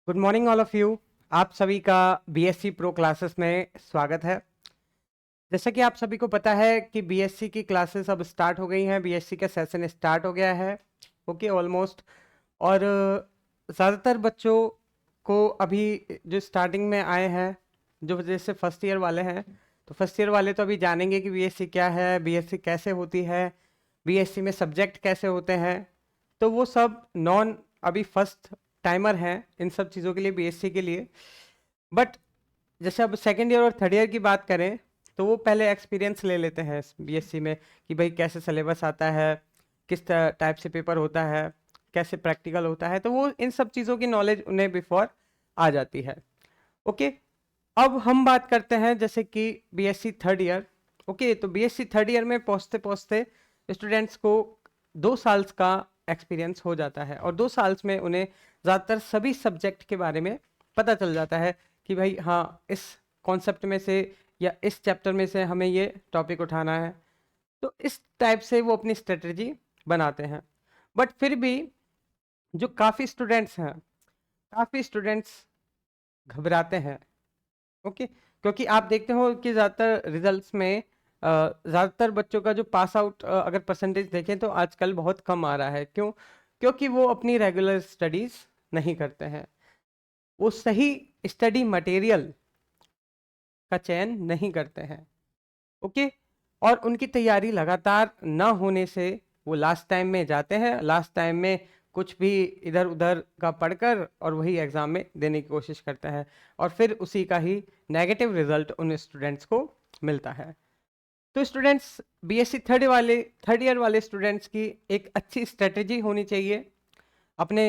Good morning all of you. आप सभी का बीएससी प्रो क्लासेस में स्वागत है। जैसा कि आप सभी को पता है कि बीएससी की क्लासेस अब स्टार्ट हो गई हैं, बीएससी का सेशन स्टार्ट हो गया है। Okay, almost. और ज़्यादातर बच्चों को अभी जो स्टार्टिंग में आए हैं, जो जैसे फर्स्ट ईयर वाले हैं, तो फर्स्ट ईयर वाले तो अभी जानेंगे कि बीएससी क्या है, बीएससी कैसे होती है, बीएससी में सब्जेक्ट कैसे होते हैं। तो वो सब नॉन अभी फर्स्ट टाइमर हैं इन सब चीज़ों के लिए, बीएससी के लिए। बट जैसे अब सेकेंड ईयर और थर्ड ईयर की बात करें तो वो पहले एक्सपीरियंस ले लेते हैं बीएससी में कि भाई कैसे सिलेबस आता है, किस टाइप से पेपर होता है, कैसे प्रैक्टिकल होता है। तो वो इन सब चीज़ों की नॉलेज उन्हें बिफोर आ जाती है। ओके, अब हम बात करते हैं जैसे कि बीएससी थर्ड ईयर। ओके, तो बीएससी थर्ड ईयर में पहुंचते पहुंचते स्टूडेंट्स को 2 साल का एक्सपीरियंस हो जाता है और 2 साल में उन्हें ज़्यादातर सभी सब्जेक्ट के बारे में पता चल जाता है कि भाई हाँ, इस कॉन्सेप्ट में से या इस चैप्टर में से हमें ये टॉपिक उठाना है। तो इस टाइप से वो अपनी स्ट्रेटजी बनाते हैं। बट फिर भी जो काफ़ी स्टूडेंट्स घबराते हैं। ओके, क्योंकि आप देखते हो कि ज़्यादातर रिजल्ट्स में ज़्यादातर बच्चों का जो पास आउट अगर परसेंटेज देखें तो आजकल बहुत कम आ रहा है। क्यों? क्योंकि वो अपनी रेगुलर स्टडीज़ नहीं करते हैं, वो सही स्टडी मटेरियल का चयन नहीं करते हैं। ओके, और उनकी तैयारी लगातार ना होने से वो लास्ट टाइम में जाते हैं, लास्ट टाइम में कुछ भी इधर उधर का पढ़कर और वही एग्ज़ाम में देने की कोशिश करते हैं और फिर उसी का ही नेगेटिव रिजल्ट उन स्टूडेंट्स को मिलता है। तो स्टूडेंट्स, बीएससी थर्ड ईयर वाले स्टूडेंट्स की एक अच्छी स्ट्रेटजी होनी चाहिए अपने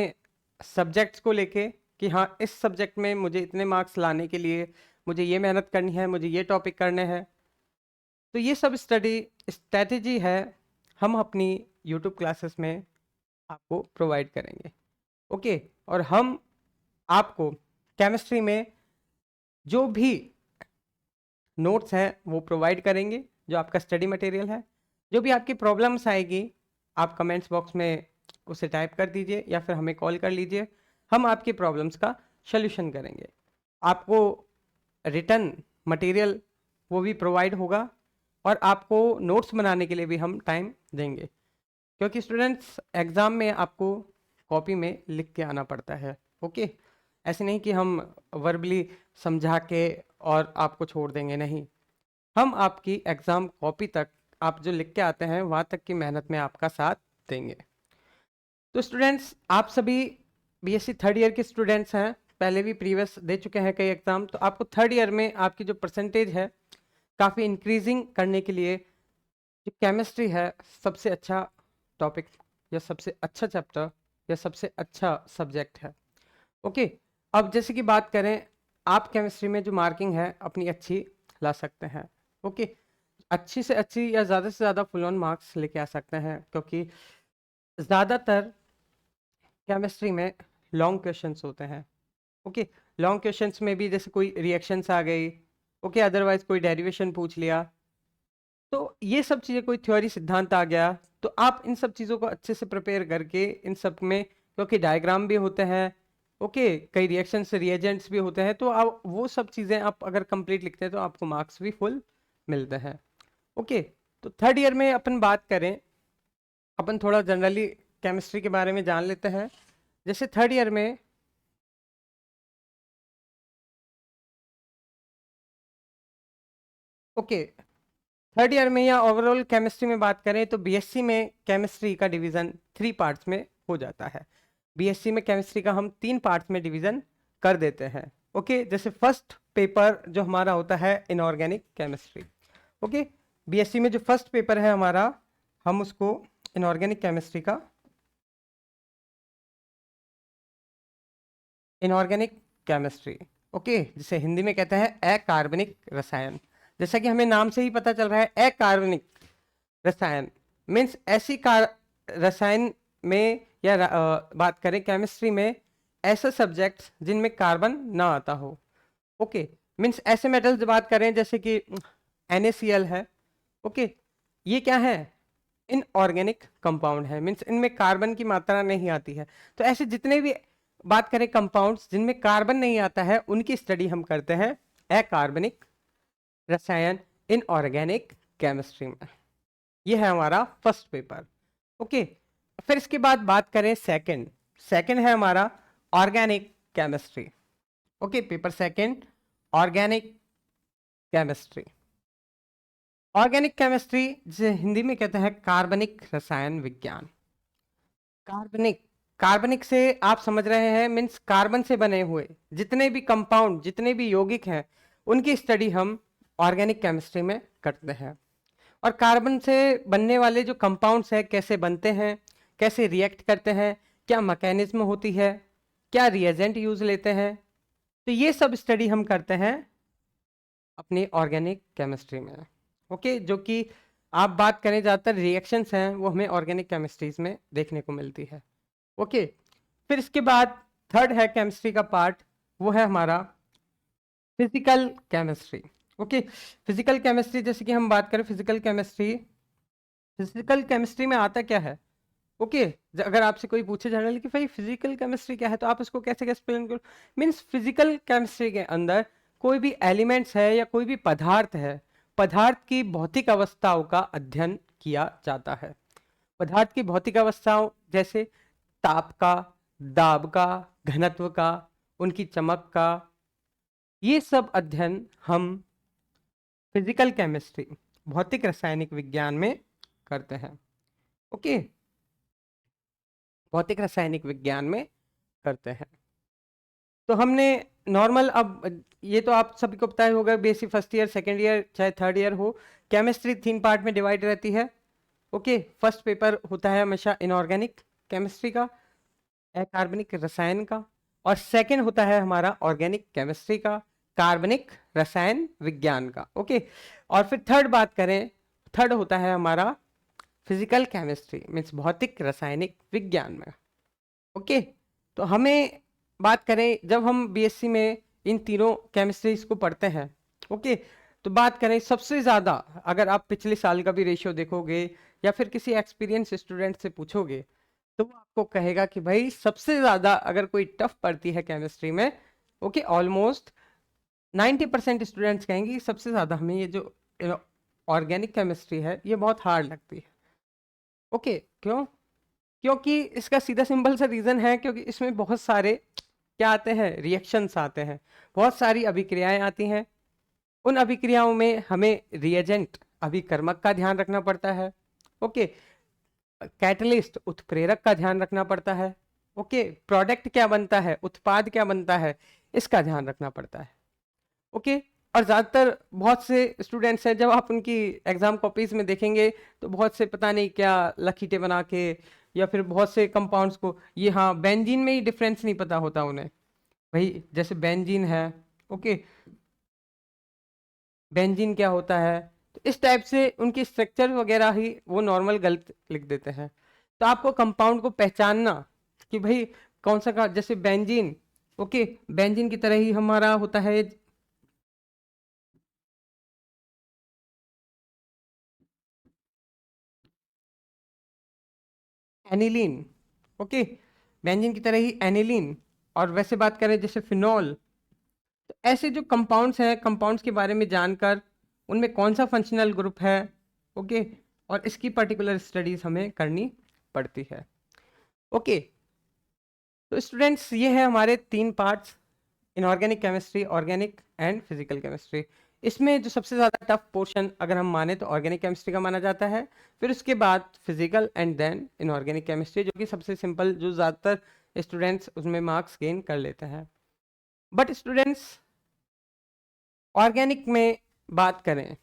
सब्जेक्ट्स को लेके कि हाँ, इस सब्जेक्ट में मुझे इतने मार्क्स लाने के लिए मुझे ये मेहनत करनी है, मुझे ये टॉपिक करने हैं। तो ये सब स्ट्रेटजी है, हम अपनी यूट्यूब क्लासेस में आपको प्रोवाइड करेंगे। ओके, और हम आपको केमिस्ट्री में जो भी नोट्स हैं वो प्रोवाइड करेंगे, जो आपका स्टडी मटेरियल है। जो भी आपकी प्रॉब्लम्स आएगी आप कमेंट्स बॉक्स में उसे टाइप कर दीजिए या फिर हमें कॉल कर लीजिए, हम आपकी प्रॉब्लम्स का सॉल्यूशन करेंगे। आपको रिटर्न मटेरियल वो भी प्रोवाइड होगा और आपको नोट्स बनाने के लिए भी हम टाइम देंगे, क्योंकि स्टूडेंट्स एग्ज़ाम में आपको कॉपी में लिख के आना पड़ता है। ओके, ऐसे नहीं कि हम वर्बली समझा के और आपको छोड़ देंगे, नहीं। हम आपकी एग्ज़ाम कॉपी तक आप जो लिख के आते हैं वहाँ तक की मेहनत में आपका साथ देंगे। तो स्टूडेंट्स, आप सभी बीएससी थर्ड ईयर के स्टूडेंट्स हैं, पहले भी प्रीवियस दे चुके हैं कई एग्ज़ाम। तो आपको थर्ड ईयर में आपकी जो परसेंटेज है काफ़ी इंक्रीजिंग करने के लिए जो केमिस्ट्री है सबसे अच्छा टॉपिक या सबसे अच्छा चैप्टर या सबसे अच्छा सब्जेक्ट है। ओके, अब जैसे कि बात करें, आप केमिस्ट्री में जो मार्किंग है अपनी अच्छी ला सकते हैं। ओके, अच्छी से अच्छी या ज़्यादा से ज़्यादा फुल ऑन मार्क्स लेके आ सकते हैं, क्योंकि ज़्यादातर केमिस्ट्री में लॉन्ग क्वेश्चंस होते हैं। ओके, लॉन्ग क्वेश्चंस में भी जैसे कोई रिएक्शंस आ गई, ओके, अदरवाइज कोई डेरिवेशन पूछ लिया, तो ये सब चीज़ें, कोई थ्योरी सिद्धांत आ गया, तो आप इन सब चीज़ों को अच्छे से प्रिपेयर करके इन सब में, क्योंकि डायग्राम भी होते हैं, ओके, कई रिएक्शन से रिएजेंट्स भी होते हैं, तो आप वो सब चीज़ें आप अगर कंप्लीट लिखते हैं तो आपको मार्क्स भी फुल मिलते हैं। ओके, तो थर्ड ईयर में अपन बात करें, अपन थोड़ा जनरली केमिस्ट्री के बारे में जान लेते हैं। जैसे थर्ड ईयर में ओके, थर्ड ईयर में या ओवरऑल केमिस्ट्री में बात करें तो बीएससी में केमिस्ट्री का डिवीजन 3 पार्ट्स में हो जाता है। बीएससी में केमिस्ट्री का हम 3 पार्ट्स में डिवीजन कर देते हैं। ओके, जैसे फर्स्ट पेपर जो हमारा होता है इनऑर्गेनिक केमिस्ट्री। ओके, बीएससी में जो फर्स्ट पेपर है हमारा, हम उसको इनऑर्गेनिक केमिस्ट्री का इनऑर्गेनिक केमिस्ट्री, ओके, जिसे हिंदी में कहते हैं अकार्बनिक रसायन। जैसा कि हमें नाम से ही पता चल रहा है, अकार्बनिक रसायन मीन्स ऐसी रसायन में या बात करें केमिस्ट्री में ऐसे सब्जेक्ट्स जिनमें कार्बन ना आता हो। ओके, मीन्स ऐसे मेटल्स बात करें जैसे कि NaCl है। ओके, ये क्या है? इनऑर्गेनिक कंपाउंड है, मीन्स इनमें कार्बन की मात्रा नहीं आती है। तो ऐसे जितने भी बात करें कंपाउंड्स जिनमें कार्बन नहीं आता है, उनकी स्टडी हम करते हैं अकार्बनिक रसायन इन ऑर्गेनिक केमिस्ट्री में। ये है हमारा फर्स्ट पेपर। ओके, फिर इसके बाद बात करें सेकंड, सेकंड है हमारा organic chemistry. Okay, paper second organic chemistry. Organic chemistry जिसे हिंदी में कहते हैं कार्बनिक रसायन विज्ञान। कार्बनिक, कार्बनिक से आप समझ रहे हैं मीन्स कार्बन से बने हुए जितने भी कंपाउंड, जितने भी यौगिक हैं, उनकी स्टडी हम ऑर्गेनिक केमिस्ट्री में करते हैं। और कार्बन से बनने वाले जो कंपाउंड्स हैं कैसे बनते हैं, कैसे रिएक्ट करते हैं, क्या मैकेनिज्म होती है, क्या रिएजेंट यूज लेते हैं, तो ये सब स्टडी हम करते हैं अपनी ऑर्गेनिक केमिस्ट्री में। ओके, जो कि आप बात करें ज़्यादातर रिएक्शंस हैं वो हमें ऑर्गेनिक केमिस्ट्रीज में देखने को मिलती है। ओके, फिर इसके बाद थर्ड है केमिस्ट्री का पार्ट, वो है हमारा physical chemistry. Okay, physical chemistry जैसे कि हम बात करें फिजिकल केमिस्ट्री, फिजिकल केमिस्ट्री में आता क्या है। ओके, अगर आपसे कोई पूछे जनरली कि भाई फिजिकल केमिस्ट्री क्या है, तो आप इसको कैसे एक्सप्लेन करो। मीन्स फिजिकल केमिस्ट्री के अंदर कोई भी एलिमेंट्स है या कोई भी पदार्थ है, पदार्थ की भौतिक अवस्थाओं का अध्ययन किया जाता है। पदार्थ की भौतिक अवस्थाओं जैसे ताप का, दाब का, घनत्व का, उनकी चमक का, ये सब अध्ययन हम फिजिकल केमिस्ट्री, भौतिक रासायनिक विज्ञान में करते हैं। ओके, भौतिक रासायनिक विज्ञान में करते हैं। तो हमने नॉर्मल, अब ये तो आप सभी को पता ही होगा, basic first year, second year, चाहे थर्ड ईयर हो, केमिस्ट्री 3 पार्ट में डिवाइड रहती है। ओके, फर्स्ट पेपर होता है हमेशा इनऑर्गेनिक केमिस्ट्री का, अकार्बनिक रसायन का, और सेकेंड होता है हमारा ऑर्गेनिक केमिस्ट्री का, कार्बनिक रसायन विज्ञान का। ओके, और फिर थर्ड बात करें, थर्ड होता है हमारा फिजिकल केमिस्ट्री मीन्स भौतिक रासायनिक विज्ञान में। ओके, तो हमें बात करें जब हम बीएससी में इन तीनों केमिस्ट्रीज को पढ़ते हैं, ओके, तो बात करें सबसे ज़्यादा, अगर आप पिछले साल का भी रेशियो देखोगे या फिर किसी एक्सपीरियंस स्टूडेंट से पूछोगे, तो वो आपको कहेगा कि भाई सबसे ज़्यादा अगर कोई टफ पड़ती है केमिस्ट्री में, ओके, ऑलमोस्ट 90% स्टूडेंट्स कहेंगे कि सबसे ज़्यादा हमें ये जो ऑर्गेनिक केमिस्ट्री है ये बहुत हार्ड लगती है। ओके, क्यों? क्योंकि इसका सीधा सिंपल सा रीज़न है, क्योंकि इसमें बहुत सारे क्या आते हैं, रिएक्शंस आते हैं, बहुत सारी अभिक्रियाएं आती हैं। उन अभिक्रियाओं में हमें रिएजेंट, अभिकर्मक का ध्यान रखना पड़ता है। ओके, कैटलिस्ट, उत्प्रेरक का ध्यान रखना पड़ता है। ओके, प्रोडक्ट क्या बनता है, उत्पाद क्या बनता है, इसका ध्यान रखना पड़ता है। ओके, और ज़्यादातर बहुत से स्टूडेंट्स हैं, जब आप उनकी एग्जाम कॉपीज में देखेंगे तो बहुत से पता नहीं क्या लकीटे बना के, या फिर बहुत से कंपाउंड्स को, ये हाँ बेंजीन में ही डिफरेंस नहीं पता होता उन्हें, भाई जैसे बेंजीन है, ओके, बेंजीन क्या होता है, तो इस टाइप से उनकी स्ट्रक्चर वगैरह ही वो नॉर्मल गलत लिख देते हैं। तो आपको कंपाउंड को पहचानना कि भाई कौन सा का, जैसे बेंजीन, ओके, बेंजीन की तरह ही हमारा होता है एनिलीन। ओके, बेंजीन की तरह ही एनिलीन। और वैसे बात करें जैसे फिनॉल, तो ऐसे जो कंपाउंड्स हैं, कंपाउंड्स के बारे में जानकर उनमें कौन सा फंक्शनल ग्रुप है, ओके, और इसकी पर्टिकुलर स्टडीज हमें करनी पड़ती है। ओके, तो स्टूडेंट्स ये है हमारे 3 parts, inorganic chemistry, organic and physical chemistry. इसमें जो सबसे ज़्यादा टफ पोर्शन अगर हम माने तो ऑर्गेनिक केमिस्ट्री का माना जाता है, फिर उसके बाद physical and then inorganic chemistry, जो कि सबसे सिंपल, जो ज़्यादातर स्टूडेंट्स उसमें मार्क्स गेन कर लेते हैं। बट स्टूडेंट्स ऑर्गेनिक में बात करें,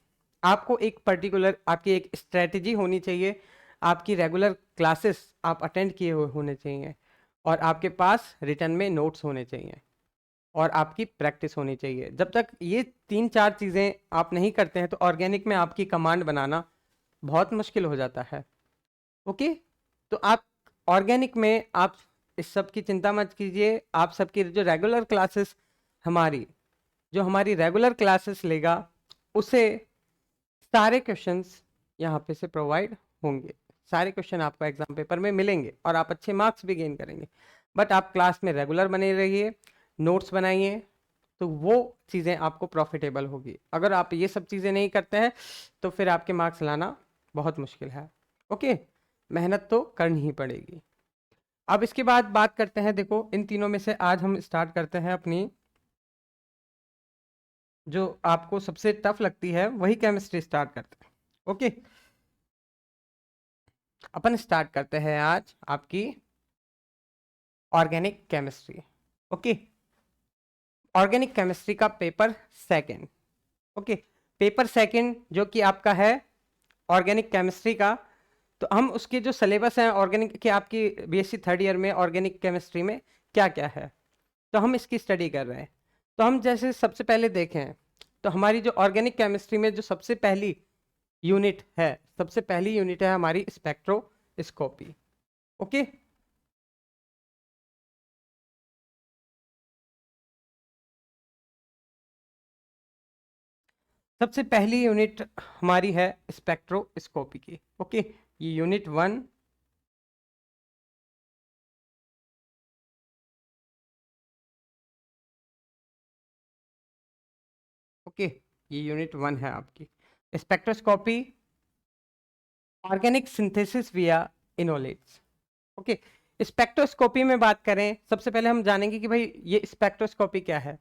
आपको एक पर्टिकुलर, आपकी एक स्ट्रेटजी होनी चाहिए, आपकी रेगुलर क्लासेस आप अटेंड किए हुए होने चाहिए, और आपके पास रिटर्न में नोट्स होने चाहिए, और आपकी प्रैक्टिस होनी चाहिए। जब तक ये 3-4 चीज़ें आप नहीं करते हैं तो ऑर्गेनिक में आपकी कमांड बनाना बहुत मुश्किल हो जाता है। ओके, तो आप ऑर्गेनिक में आप इस सब की चिंता मत कीजिए, आप सबकी जो रेगुलर क्लासेस, हमारी जो हमारी रेगुलर क्लासेस लेगा, उसे सारे क्वेश्चंस यहाँ पे से प्रोवाइड होंगे, सारे क्वेश्चन आपको एग्जाम पेपर में मिलेंगे और आप अच्छे मार्क्स भी गेन करेंगे। बट आप क्लास में रेगुलर बने रहिए, नोट्स बनाइए, तो वो चीज़ें आपको प्रॉफिटेबल होगी। अगर आप ये सब चीज़ें नहीं करते हैं तो फिर आपके मार्क्स लाना बहुत मुश्किल है। ओके, मेहनत तो करनी ही पड़ेगी। अब इसके बाद बात करते हैं, देखो इन तीनों में से आज हम स्टार्ट करते हैं अपनी जो आपको सबसे टफ लगती है वही केमिस्ट्री स्टार्ट करते हैं। ओके, अपन स्टार्ट करते हैं आज आपकी organic chemistry. Okay, organic chemistry का paper second. Okay, paper second जो कि आपका है ऑर्गेनिक केमिस्ट्री का, तो हम उसके जो सिलेबस हैं ऑर्गेनिक के, आपकी बीएससी थर्ड ईयर में ऑर्गेनिक केमिस्ट्री में क्या क्या है, तो हम इसकी स्टडी कर रहे हैं। तो हम जैसे सबसे पहले देखें तो हमारी जो ऑर्गेनिक केमिस्ट्री में जो सबसे पहली यूनिट है, सबसे पहली यूनिट है हमारी स्पेक्ट्रोस्कोपी। ओके, सबसे पहली यूनिट हमारी है स्पेक्ट्रोस्कोपी की। ओके, ये यूनिट 1। ओके, ये यूनिट 1 है आपकी स्पेक्ट्रोस्कोपी, ऑर्गेनिक सिंथेसिस विया इनोलेट्स। ओके, स्पेक्ट्रोस्कोपी में बात करें, सबसे पहले हम जानेंगे कि भाई ये स्पेक्ट्रोस्कोपी क्या है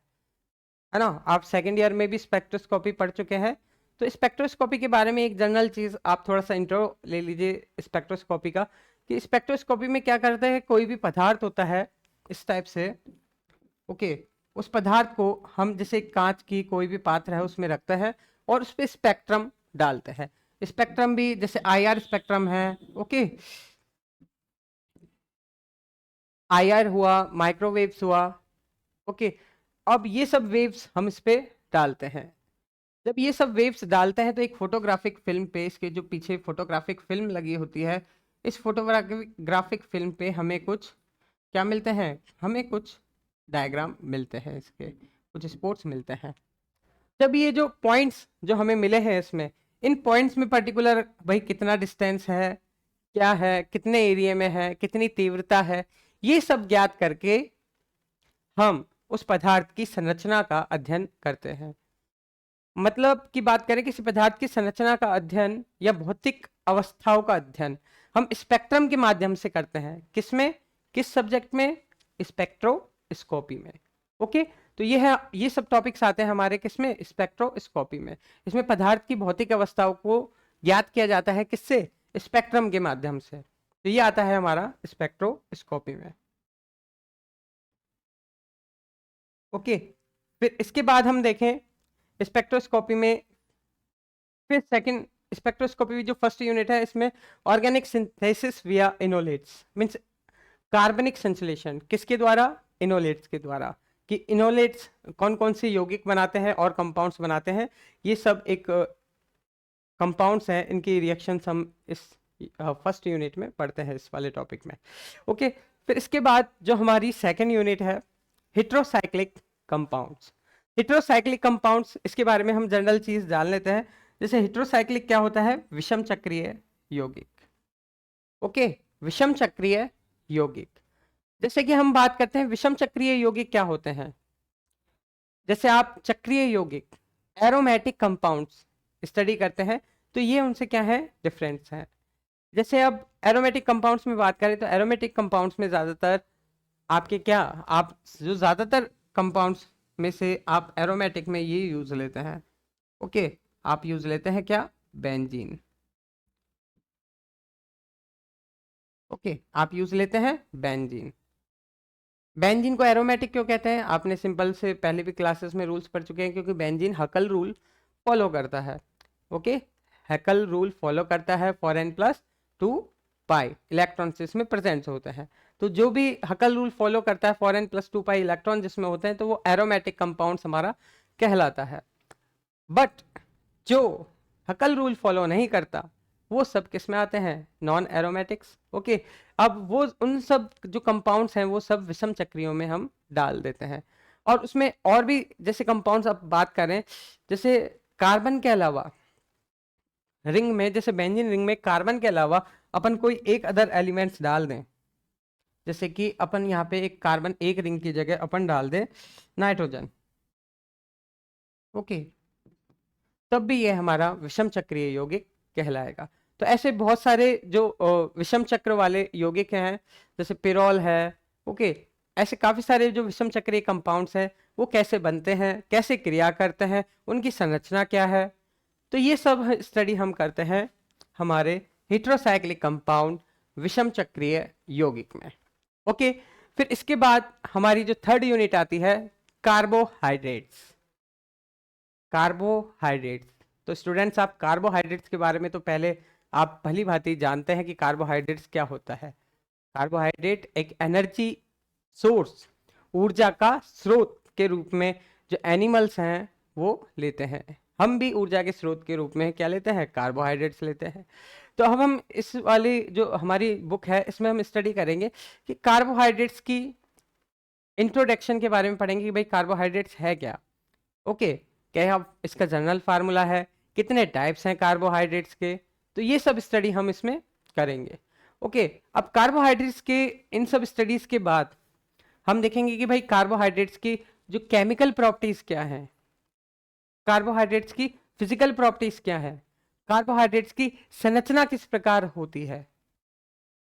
ना। आप सेकंड ईयर में भी स्पेक्ट्रोस्कोपी पढ़ चुके हैं, तो स्पेक्ट्रोस्कोपी के बारे में एक जनरल चीज आप थोड़ा सा इंट्रो ले लीजिए स्पेक्ट्रोस्कोपी का, कि स्पेक्ट्रोस्कोपी में क्या करते हैं, कोई भी पदार्थ होता है इस टाइप से। ओके, उस पदार्थ को हम जैसे कांच की कोई भी पात्र है उसमें रखते हैं और उस पर स्पेक्ट्रम डालते हैं। स्पेक्ट्रम भी जैसे आईआर स्पेक्ट्रम है, ओके, आईआर हुआ, माइक्रोवेव्स हुआ। ओके, अब ये सब वेव्स हम इस पे डालते हैं। जब ये सब वेव्स डालते हैं तो एक फोटोग्राफिक फिल्म पे, इसके जो पीछे फोटोग्राफिक फिल्म लगी होती है, इस फोटोग्राफिक फिल्म पे हमें कुछ क्या मिलते हैं, हमें कुछ डायग्राम मिलते हैं, इसके कुछ स्पोर्ट्स मिलते हैं। जब ये जो पॉइंट्स जो हमें मिले हैं इसमें, इन पॉइंट्स में पर्टिकुलर भाई कितना डिस्टेंस है, क्या है, कितने एरिया में है, कितनी तीव्रता है, ये सब ज्ञात करके हम उस पदार्थ की संरचना का अध्ययन करते हैं। मतलब की बात करें, किसी पदार्थ की संरचना का अध्ययन या भौतिक अवस्थाओं का अध्ययन हम स्पेक्ट्रम के माध्यम से करते हैं। किसमें, किस सब्जेक्ट में, स्पेक्ट्रोस्कोपी में। ओके, तो ये है, ये सब टॉपिक्स आते हैं हमारे किसमें, स्पेक्ट्रोस्कोपी में। इसमें पदार्थ की भौतिक अवस्थाओं को ज्ञात किया जाता है किससे, स्पेक्ट्रम के माध्यम से। तो ये आता है हमारा स्पेक्ट्रोस्कोपी में। ओके, फिर इसके बाद हम देखें स्पेक्ट्रोस्कोपी में, फिर सेकंड स्पेक्ट्रोस्कोपी जो फर्स्ट यूनिट है इसमें ऑर्गेनिक सिंथेसिस विया इनोलेट्स, मींस कार्बनिक संश्लेषण किसके द्वारा, इनोलेट्स के द्वारा। कि इनोलेट्स कौन कौन से यौगिक बनाते हैं और कंपाउंड्स बनाते हैं, ये सब एक कंपाउंड्स हैं, इनकी रिएक्शंस हम इस फर्स्ट यूनिट में पढ़ते हैं, इस वाले टॉपिक में। ओके, फिर इसके बाद जो हमारी सेकेंड यूनिट है हेट्रोसाइक्लिक कंपाउंड्स। हेट्रोसाइक्लिक कंपाउंड्स, इसके बारे में हम जनरल चीज जान लेते हैं। जैसे हेट्रोसाइक्लिक क्या होता है, विषम चक्रीय यौगिक। ओके, विषम चक्रीय यौगिक, जैसे कि हम बात करते हैं विषम चक्रीय यौगिक क्या होते हैं। जैसे आप चक्रीय यौगिक, एरोमेटिक कंपाउंड्स स्टडी करते हैं, तो ये उनसे क्या है, डिफरेंस है। जैसे अब एरोमेटिक कंपाउंड्स में बात करें तो एरोमेटिक कंपाउंड्स में ज्यादातर आपके क्या, आप जो ज्यादातर कंपाउंड्स में से आप एरोमेटिक में ये यूज लेते हैं। ओके, आप यूज लेते हैं क्या, बेंजीन। ओके, आप यूज लेते हैं बेंजीन। बेंजीन को एरोमेटिक क्यों कहते हैं, आपने सिंपल से पहले भी क्लासेस में रूल्स पढ़ चुके हैं, क्योंकि बेंजीन हकल रूल फॉलो करता है। ओके, हैकल रूल फॉलो करता है, for n plus 2 pi electrons इसमें प्रेजेंट होते हैं। तो जो भी हकल रूल फॉलो करता है, for n plus 2 pi electron जिसमें होते हैं, तो वो एरोमेटिक कंपाउंड हमारा कहलाता है। बट जो हकल रूल फॉलो नहीं करता, वो सब किस में आते हैं, नॉन एरोमेटिक्स। ओके, अब वो उन सब जो कंपाउंड्स हैं वो सब विषम चक्रियों में हम डाल देते हैं। और उसमें और भी जैसे कंपाउंड्स अब बात करें, जैसे कार्बन के अलावा रिंग में, जैसे बेंजीन रिंग में कार्बन के अलावा अपन कोई एक अदर एलिमेंट्स डाल दें, जैसे कि अपन यहाँ पे एक कार्बन एक रिंग की जगह अपन डाल दें नाइट्रोजन, ओके, तब भी ये हमारा विषम चक्रीय यौगिक कहलाएगा। तो ऐसे बहुत सारे जो विषम चक्र वाले यौगिक हैं, जैसे पिरोल है, ओके, ऐसे काफी सारे जो विषम चक्रीय कंपाउंड्स हैं वो कैसे बनते हैं, कैसे क्रिया करते हैं, उनकी संरचना क्या है, तो ये सब स्टडी हम करते हैं हमारे हेट्रोसाइक्लिक कंपाउंड विषम चक्रीय यौगिक में, ओके। फिर इसके बाद हमारी जो थर्ड यूनिट आती है कार्बोहाइड्रेट्स। कार्बोहाइड्रेट्स, तो स्टूडेंट्स आप कार्बोहाइड्रेट्स के बारे में तो पहले आप भली भांति जानते हैं कि कार्बोहाइड्रेट्स क्या होता है। कार्बोहाइड्रेट एक एनर्जी सोर्स, ऊर्जा का स्रोत के रूप में जो एनिमल्स हैं वो लेते हैं, हम भी ऊर्जा के स्रोत के रूप में क्या लेते हैं, कार्बोहाइड्रेट्स लेते हैं। तो अब हम इस वाली जो हमारी बुक है इसमें हम स्टडी करेंगे कि कार्बोहाइड्रेट्स की इंट्रोडक्शन के बारे में पढ़ेंगे कि भाई कार्बोहाइड्रेट्स है क्या, ओके, क्या अब इसका जनरल फार्मूला है, कितने टाइप्स हैं कार्बोहाइड्रेट्स के, तो ये सब स्टडी हम इसमें करेंगे, ओके। अब कार्बोहाइड्रेट्स के इन सब स्टडीज के बाद हम देखेंगे कि भाई कार्बोहाइड्रेट्स की जो केमिकल प्रॉपर्टीज क्या हैं, कार्बोहाइड्रेट्स की फिजिकल प्रॉपर्टीज क्या है, कार्बोहाइड्रेट्स की संरचना किस प्रकार होती है,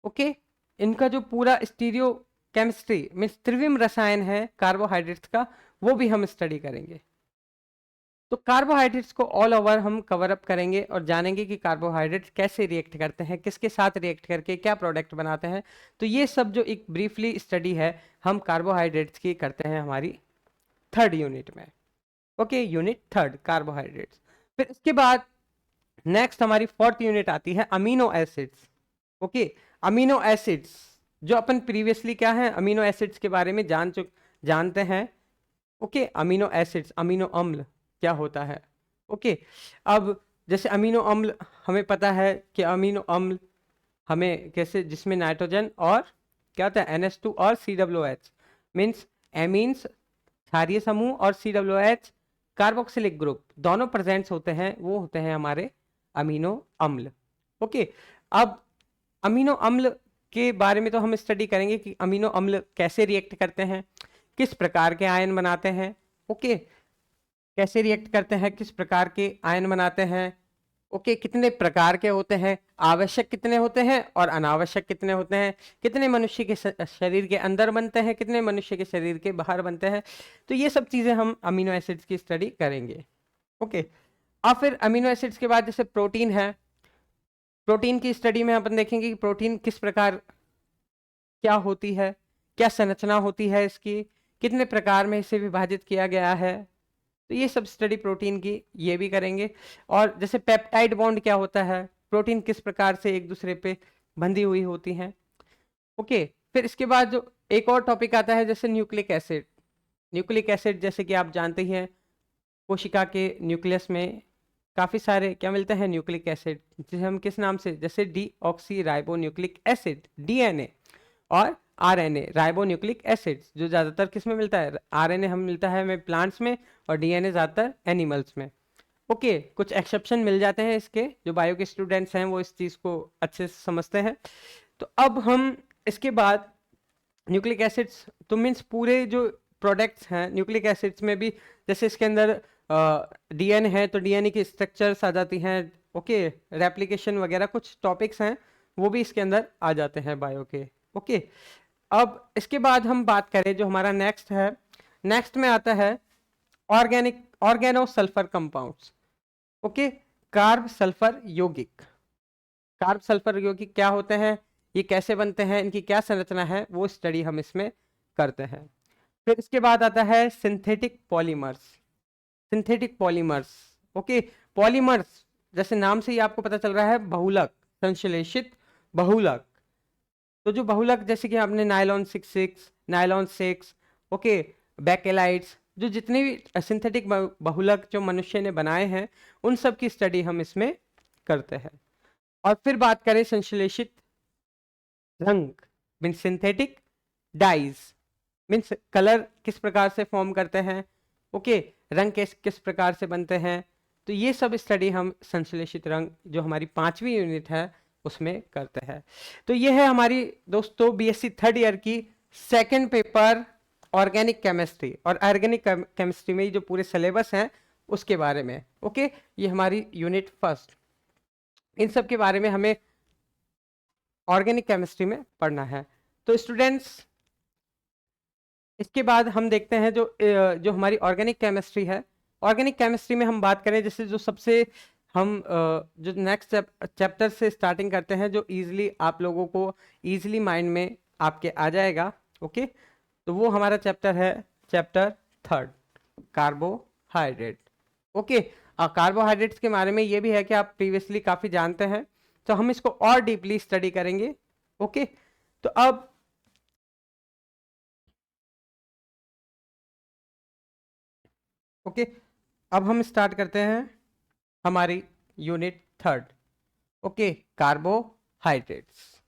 ओके, इनका जो पूरा स्टीरियो केमिस्ट्री मीन्स त्रिविम रसायन है कार्बोहाइड्रेट्स का, वो भी हम स्टडी करेंगे। तो कार्बोहाइड्रेट्स को ऑल ओवर हम कवर अप करेंगे और जानेंगे कि कार्बोहाइड्रेट्स कैसे रिएक्ट करते हैं, किसके साथ रिएक्ट करके क्या प्रोडक्ट बनाते हैं। तो ये सब जो एक ब्रीफली स्टडी है हम कार्बोहाइड्रेट्स की करते हैं हमारी थर्ड यूनिट में, ओके, यूनिट थर्ड कार्बोहाइड्रेट्स। फिर इसके बाद नेक्स्ट हमारी फोर्थ यूनिट आती है amino acids, okay. Amino acids जो अपन प्रीवियसली क्या है अमीनो एसिड्स के बारे में जानते हैं, ओके। अमीनो एसिड्स, अमीनो अम्ल क्या होता है, ओके। अब जैसे अमीनो अम्ल हमें पता है कि अमीनो अम्ल हमें कैसे, जिसमें नाइट्रोजन और क्या होता है NH2 और COOH मीन्स एमीन्स क्षारीय समूह और COOH कार्बोक्सिलिक ग्रुप दोनों प्रेजेंट्स होते हैं, वो होते हैं हमारे अमीनो अम्ल, ओके। अब अमीनो अम्ल के बारे में तो हम स्टडी करेंगे कि अमीनो अम्ल कैसे रिएक्ट करते हैं, किस प्रकार के आयन बनाते हैं, ओके, कैसे रिएक्ट करते हैं, किस प्रकार के आयन बनाते हैं, ओके, कितने प्रकार के होते हैं, आवश्यक कितने होते हैं और अनावश्यक कितने होते हैं, कितने मनुष्य के शरीर के अंदर बनते हैं, कितने मनुष्य के शरीर के बाहर बनते हैं। तो ये सब चीजें हम अमीनो एसिड्स की स्टडी करेंगे, ओके। अब फिर अमीनो एसिड्स के बाद जैसे प्रोटीन है, प्रोटीन की स्टडी में अपन देखेंगे कि प्रोटीन किस प्रकार क्या होती है, क्या संरचना होती है इसकी, कितने प्रकार में इसे विभाजित किया गया है, तो ये सब स्टडी प्रोटीन की ये भी करेंगे। और जैसे पेप्टाइड बॉन्ड क्या होता है, प्रोटीन किस प्रकार से एक दूसरे पे बंधी हुई होती हैं, ओके। फिर इसके बाद जो एक और टॉपिक आता है जैसे न्यूक्लिक एसिड। न्यूक्लिक एसिड जैसे कि आप जानते ही हैं कोशिका के न्यूक्लियस में काफ़ी सारे क्या मिलते हैं न्यूक्लिक एसिड, जिसे हम किस नाम से, जैसे deoxy ribo nucleic acid DNA और RNA राइबो न्यूक्लिक एसिड, जो ज़्यादातर किस में मिलता है, RNA हम मिलता है हमें प्लांट्स में और DNA ज़्यादातर एनिमल्स में, ओके। कुछ एक्सेप्शन मिल जाते हैं इसके, जो बायो के स्टूडेंट्स हैं वो इस चीज़ को अच्छे से समझते हैं। तो अब हम इसके बाद न्यूक्लिक एसिड्स तो मीन्स पूरे जो प्रोडक्ट्स हैं न्यूक्लिक एसिड्स में भी, जैसे इसके अंदर DNA है तो DNA की स्ट्रक्चर्स आ जाती हैं, ओके, रेप्लिकेशन वगैरह कुछ टॉपिक्स हैं वो भी इसके अंदर आ जाते हैं बायो के, ओके। अब इसके बाद हम बात करें जो हमारा नेक्स्ट है, नेक्स्ट में आता है organo sulphur compounds, okay, carb sulphur यौगिक। कार्ब सल्फर यौगिक क्या होते हैं, ये कैसे बनते हैं, इनकी क्या संरचना है, वो स्टडी हम इसमें करते हैं। फिर इसके बाद आता है synthetic polymers. Synthetic polymers, okay, polymers जैसे नाम से ही आपको पता चल रहा है बहुलक, संश्लेषित बहुलक। तो जो बहुलक जैसे कि आपने नायलॉन 66, नायलॉन 6, ओके, बैकेलाइट्स, जो जितने भी सिंथेटिक बहुलक जो मनुष्य ने बनाए हैं उन सब की स्टडी हम इसमें करते हैं। और फिर बात करें संश्लेषित रंग means synthetic dies, means colour किस प्रकार से फॉर्म करते हैं, ओके, रंग किस प्रकार से बनते हैं, तो ये सब स्टडी हम संश्लेषित रंग जो हमारी 5वीं यूनिट है उसमें करते हैं। तो ये है हमारी दोस्तों बीएससी थर्ड ईयर की सेकंड पेपर ऑर्गेनिक केमिस्ट्री, और ऑर्गेनिक केमिस्ट्री में जो पूरे सिलेबस हैं उसके बारे में। ओके, ये हमारी यूनिट फर्स्ट, इन सब के बारे में हमें ऑर्गेनिक केमिस्ट्री में पढ़ना है। तो स्टूडेंट्स इसके बाद हम देखते हैं जो हमारी ऑर्गेनिक केमिस्ट्री है। ऑर्गेनिक केमिस्ट्री में हम बात करें, जैसे जो सबसे हम जो नेक्स्ट चैप्टर से स्टार्टिंग करते हैं, जो इजीली आप लोगों को इजीली माइंड में आपके आ जाएगा। ओके, तो वो हमारा चैप्टर है chapter third, carbohydrate. Okay, carbohydrates के बारे में ये भी है कि आप प्रीवियसली काफ़ी जानते हैं, तो हम इसको और डीपली स्टडी करेंगे। ओके, तो अब ओके अब हम स्टार्ट करते हैं हमारी unit third. Okay, carbohydrates.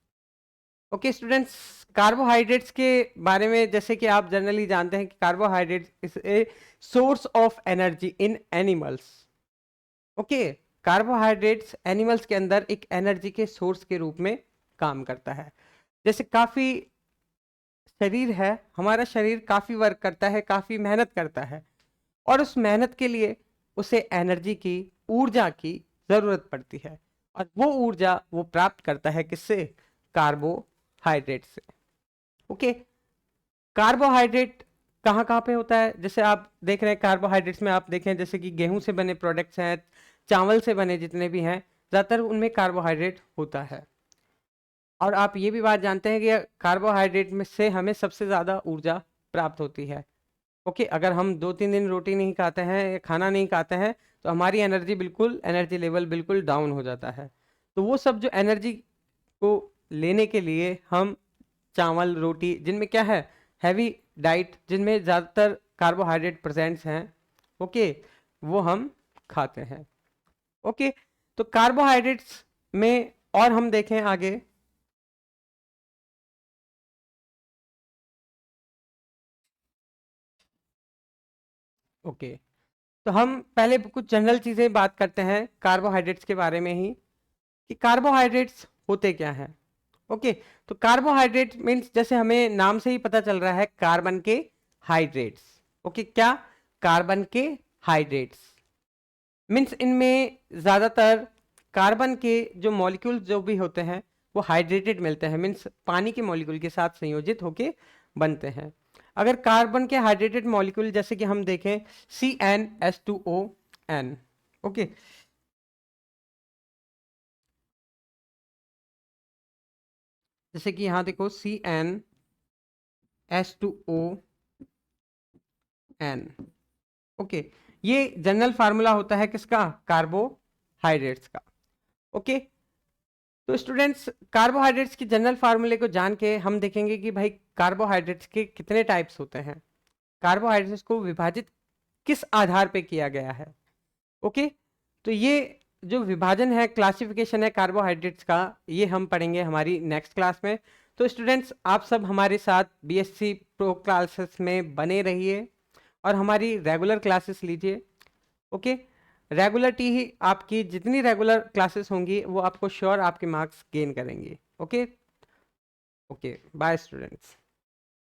Okay students, carbohydrates के बारे में जैसे कि आप जनरली जानते हैं कि carbohydrates is a source of energy in animals. Okay, carbohydrates animals के अंदर एक एनर्जी के सोर्स के रूप में काम करता है। जैसे काफी शरीर है, हमारा शरीर काफी वर्क करता है, काफी मेहनत करता है, और उस मेहनत के लिए उसे एनर्जी की, ऊर्जा की जरूरत पड़ती है, और वो ऊर्जा वो प्राप्त करता है किससे? कार्बोहाइड्रेट से। ओके, कार्बोहाइड्रेट कहाँ कहाँ पे होता है? जैसे आप देख रहे हैं कार्बोहाइड्रेट्स में, आप देखें जैसे कि गेहूं से बने प्रोडक्ट्स हैं, चावल से बने जितने भी हैं, ज़्यादातर उनमें कार्बोहाइड्रेट होता है। और आप ये भी बात जानते हैं कि कार्बोहाइड्रेट में से हमें सबसे ज़्यादा ऊर्जा प्राप्त होती है। ओके, अगर हम 2-3 दिन रोटी नहीं खाते हैं या खाना नहीं खाते हैं तो हमारी एनर्जी लेवल बिल्कुल डाउन हो जाता है। तो वो सब जो एनर्जी को लेने के लिए हम चावल, रोटी, जिनमें क्या है, हैवी डाइट, जिनमें ज़्यादातर कार्बोहाइड्रेट प्रेजेंट्स हैं, ओके, वो हम खाते हैं। ओके, तो कार्बोहाइड्रेट्स में और हम देखें आगे, ओके, तो हम पहले कुछ जनरल चीज़ें बात करते हैं कार्बोहाइड्रेट्स के बारे में ही, कि कार्बोहाइड्रेट्स होते क्या हैं। ओके, तो कार्बोहाइड्रेट मीन्स जैसे हमें नाम से ही पता चल रहा है, कार्बन के हाइड्रेट्स। ओके, क्या? कार्बन के हाइड्रेट्स मीन्स इनमें ज़्यादातर कार्बन के जो मॉलिक्यूल्स जो भी होते हैं वो हाइड्रेटेड मिलते हैं, मीन्स पानी के मॉलिक्यूल के साथ संयोजित होके बनते हैं। अगर कार्बन के हाइड्रेटेड मॉलिक्यूल जैसे कि हम देखें CnH2ON, ओके, जैसे कि यहाँ देखो CnH2ON, ओके, ये जनरल फार्मूला होता है किसका? कार्बोहाइड्रेट्स का। ओके, तो स्टूडेंट्स कार्बोहाइड्रेट्स की जनरल फार्मूले को जान के हम देखेंगे कि भाई कार्बोहाइड्रेट्स के कितने टाइप्स होते हैं, कार्बोहाइड्रेट्स को विभाजित किस आधार पे किया गया है। ओके, तो ये जो विभाजन है, क्लासिफिकेशन है कार्बोहाइड्रेट्स का, ये हम पढ़ेंगे हमारी नेक्स्ट क्लास में। तो स्टूडेंट्स आप सब हमारे साथ बीएससी प्रो क्लासेस में बने रहिए और हमारी रेगुलर क्लासेस लीजिए। ओके, रेगुलरिटी ही आपकी, जितनी रेगुलर क्लासेस होंगी वो आपको श्योर आपके मार्क्स गेन करेंगे। Okay, okay, bye students.